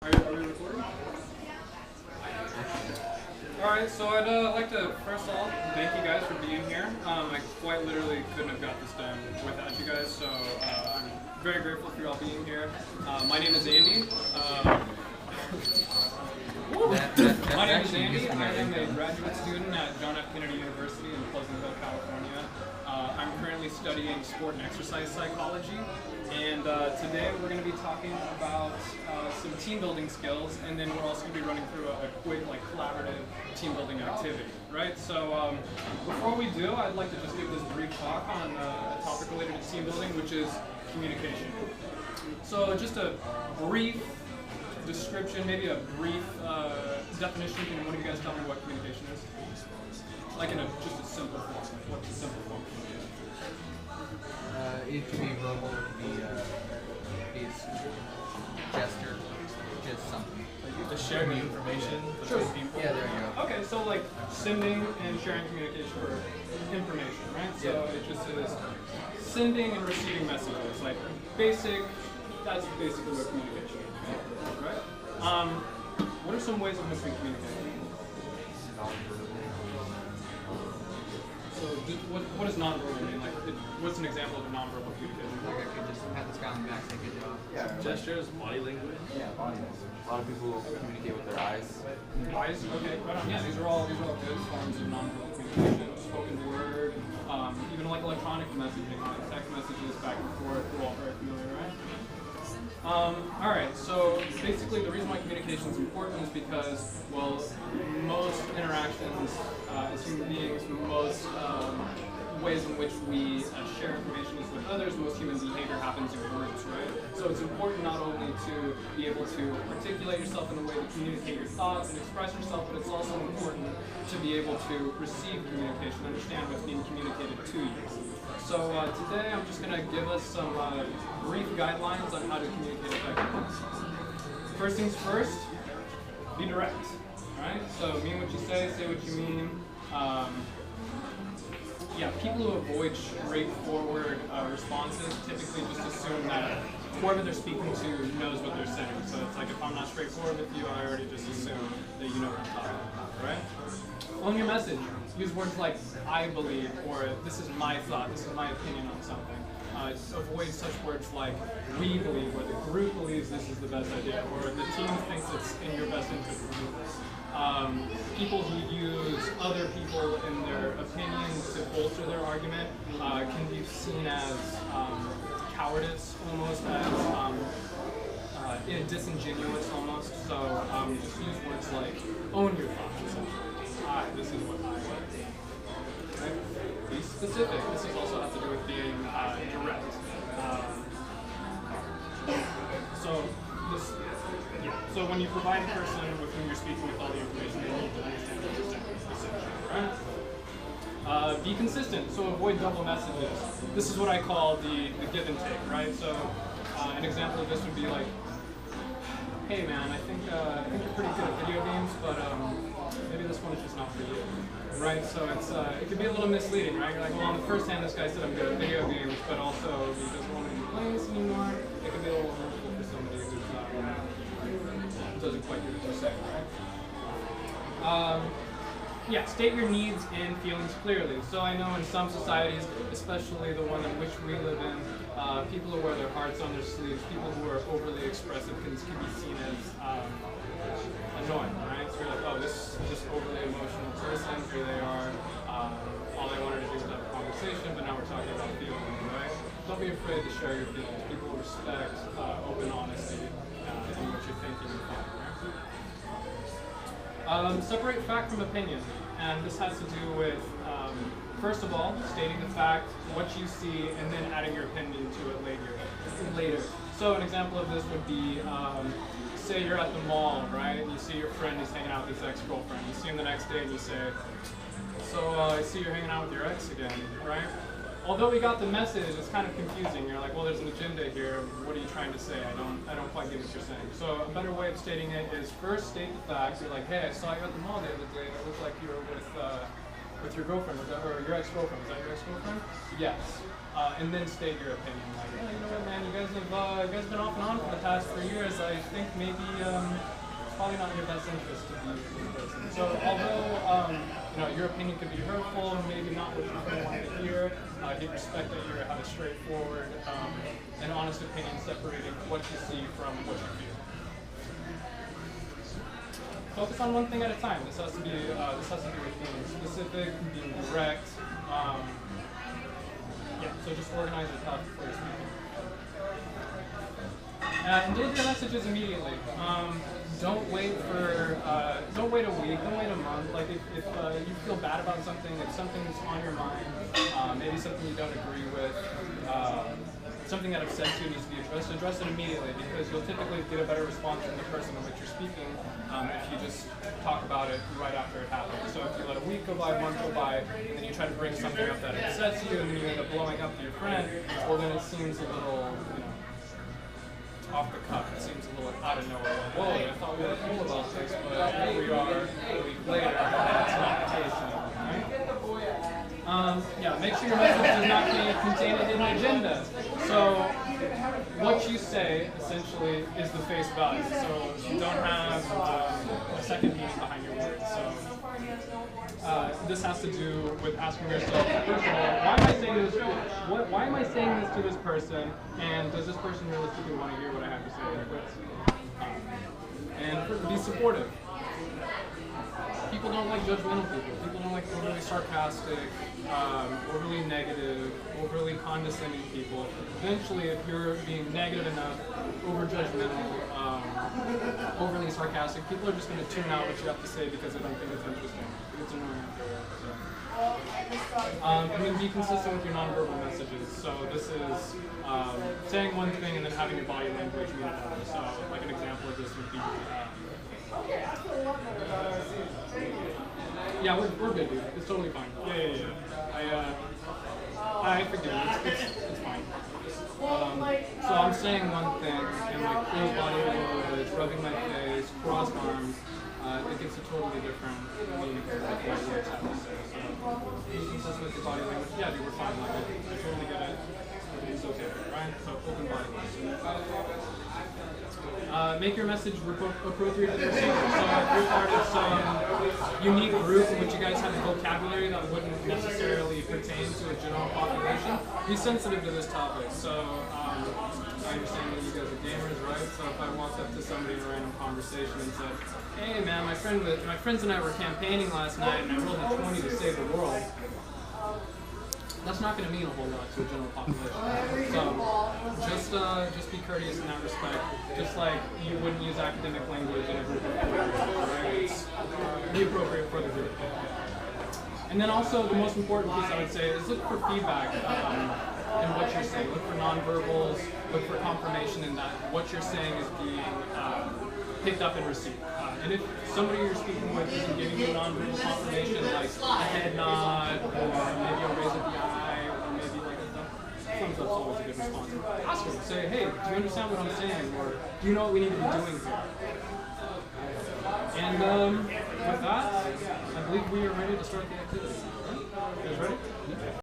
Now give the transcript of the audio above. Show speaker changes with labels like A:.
A: Are we recording? Alright, so I'd like to first of all thank you guys for being here. I quite literally couldn't have got this done without you guys, so I'm very grateful for you all being here. My name is Andy. My name is Andy. I am a graduate student at John F. Kennedy University in Pleasantville, California. I'm currently studying sport and exercise psychology, and today we're going to be talking about some team building skills, and then we're also going to be running through a quick, collaborative team building activity, right? So before we do, I'd like to just give this brief talk on a topic related to team building, which is communication. So just a brief description, maybe a brief definition. Can one of you guys tell me what communication is? Like in just a simple form. What's a simple form?
B: It could be verbal, it could be gesture, just something.
C: The sharing of information between people.
B: Yeah, there you go.
A: Okay, so like sending and sharing communication for information, right? So it just is sending and receiving messages. Like that's basically what communication is, right? What are some ways in which we communicate? So what does nonverbal mean? Like, what's an example of a nonverbal communication?
B: Like I could just have this guy on the back say good job.
C: Yeah, gestures, body language.
D: Yeah, body language. A lot of people communicate with their eyes.
A: Eyes? Okay, right on. Yeah, these are all good forms of nonverbal communication. Spoken word, even like electronic messaging, like text messages back and forth, we're all very familiar, right? Alright, so basically the reason why communication is important is because, well, most interactions as human beings, most ways in which we share information with others, most human behavior happens in words, right? So it's important not only to be able to articulate yourself in a way to communicate your thoughts and express yourself, but it's also important to be able to receive communication, understand what's being communicated to you. So today I'm just going to give us some brief guidelines on how to communicate effectively. First things first, be direct, right? So mean what you say what you mean. Yeah, people who avoid straightforward responses typically just assume that whoever they're speaking to knows what they're saying. So it's like if I'm not straightforward with you, I already just assume that you know what I'm talking about, right? Own your message. Use words like I believe, or this is my thought, this is my opinion on something. Avoid such words like we believe, or the group believes this is the best idea, or the team thinks it's in your best interest to do this. People who use other people in their opinion to bolster their argument can be seen as cowardice, almost as disingenuous almost. So just use words like own your thoughts, essentially. This is what I want. Okay? Be specific. This is also has to do with being direct. So when you provide a person with whom you're speaking with all the information, they need to understand what you're saying, essentially, right? Be consistent. So avoid double messages. This is what I call the give and take, right? So an example of this would be like, hey man, I think you're pretty good at video games, but maybe this one is just not for you, right? So it could be a little misleading, right? You're like, well, on the first hand, this guy said I'm good at video games, but also he doesn't want me to be playing this anymore. It could be a little hurtful for somebody who's doesn't quite do what you're saying, right? Yeah, state your needs and feelings clearly. So I know in some societies, especially the one in which we live in, people who wear their hearts on their sleeves, people who are overly expressive can be seen as annoying, right? So you're like, oh, this overly emotional person, here they are, all they wanted to do was have a conversation, but now we're talking about feelings, right? Don't be afraid to share your feelings. People respect open honesty in what you're thinking and feeling, right? Separate fact from opinion, and this has to do with, first of all, stating the fact, what you see, and then adding your opinion to it later. So an example of this would be, say you're at the mall, right, and you see your friend who's hanging out with his ex-girlfriend. You see him the next day and you say, so I see you're hanging out with your ex again, right? Although we got the message, it's kind of confusing. You're like, well, there's an agenda here. What are you trying to say? I don't quite get what you're saying. So a better way of stating it is first state the facts. You're like, hey, I saw you at the mall the other day. It looked like you were with your girlfriend, or your ex-girlfriend. Was that your ex-girlfriend? Yes. And then state your opinion. Like, yeah, you know what, man, you guys have been off and on for the past 3 years. I think maybe probably not in your best interest to be with this person. So although your opinion could be hurtful, maybe not what you're going to want to hear, get respect that you have a straightforward and honest opinion separating what you see from what you feel. Focus on one thing at a time. This has to be with being specific, being direct. So just organize your thoughts before you're speaking. And deliver your messages immediately. Don't wait a week, don't wait a month. Like if you feel bad about something, if something's on your mind, maybe something you don't agree with, something that upsets you needs to be addressed, address it immediately, because you'll typically get a better response from the person in which you're speaking if you just talk about it right after it happens. So if you let a week go by, a month go by, and then you try to bring something up that upsets you, and then you end up blowing up to your friend, well then it seems a little, off the cuff. It seems a little out of nowhere. Whoa, I thought we were cool about this, but here we are a week later, and that's not the case anymore, right? Make sure your message does not contain a hidden agenda. So what you say, essentially, is the face value. So you don't have a second meaning behind your words. So this has to do with asking yourself, first of all, why am I saying this to this person, and does this person realistically want to hear what I have to say? And be supportive. People don't like judgmental people. People don't like overly sarcastic, overly negative, overly condescending people. Eventually, if you're being negative enough, over judgmental, overly sarcastic, people are just going to tune out what you have to say because they don't think it's interesting. It's annoying after a while. And then be consistent with your nonverbal messages. So this is saying one thing and then having your body language mean another. So like an example of this would be we're good, dude. It's totally fine. I forgive you. It's fine. So I'm saying one thing, and like close body language, rubbing my face, crossed arms, it gives a totally different meaning to what my words have to say. So be consistent with your body language. Yeah, dude, we're fine. Like, I totally get it. Everything's okay, right? So open body language. Make your message appropriate to the receiver. So if you're part of some unique group in which you guys have a vocabulary that wouldn't necessarily pertain to a general population, be sensitive to this topic. So I understand that you guys are gamers, right? So if I walked up to somebody in a random conversation and said, hey man, my friends and I were campaigning last night and I rolled a 20 to save the world, that's not going to mean a whole lot to a general population. So just be courteous in that respect. Just like you wouldn't use academic language in a group of people, right? Be appropriate for the group. And then also the most important piece I would say is look for feedback in what you're saying. Look for nonverbals. Look for confirmation in that what you're saying is being picked up and received. And if somebody you're speaking with isn't giving you nonverbal confirmation, like a head nod, or maybe a raise of the eye, or maybe like a thumbs up's always a good response. Ask them, say, hey, do you understand what I'm saying, or do you know what we need to be doing here? And with that, I believe we are ready to start the activity. You guys ready?